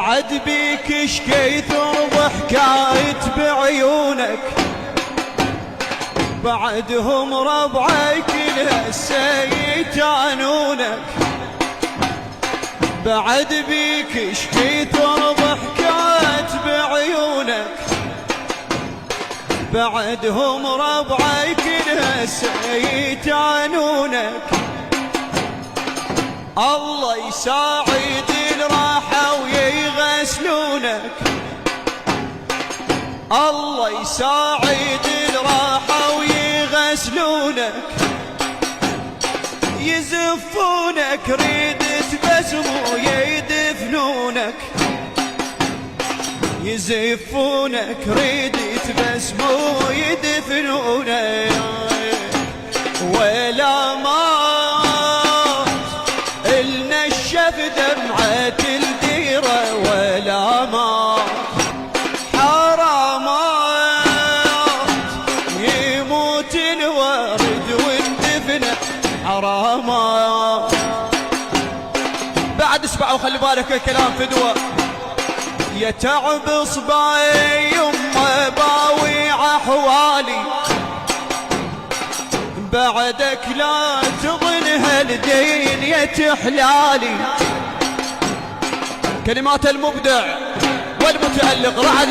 بعد بيك شكيت وحكايت بعيونك، بعدهم ربعي كل هسه يجانونك. بعد بيك شكيت وحكايت بعيونك، بعدهم ربعي كل هسه يجانونك. الله يساعد الراحة ويغسلونك، الله يساعد الراحة ويغسلونك. يزفونك ريدة بسم ويدفنونك، يزفونك ريدة بسم ويدفنونك. ولا مات النشف دمعة الديرة، ولا مات حرامات يموت الورد والدفن حرامات. بعد اسمعوا خلي بالك الكلام فدوة. يتعب صباي يمه باوي احوالي، بعدك لا تظن هالدين يتحلالي. كلمات المبدع والمتألق رعد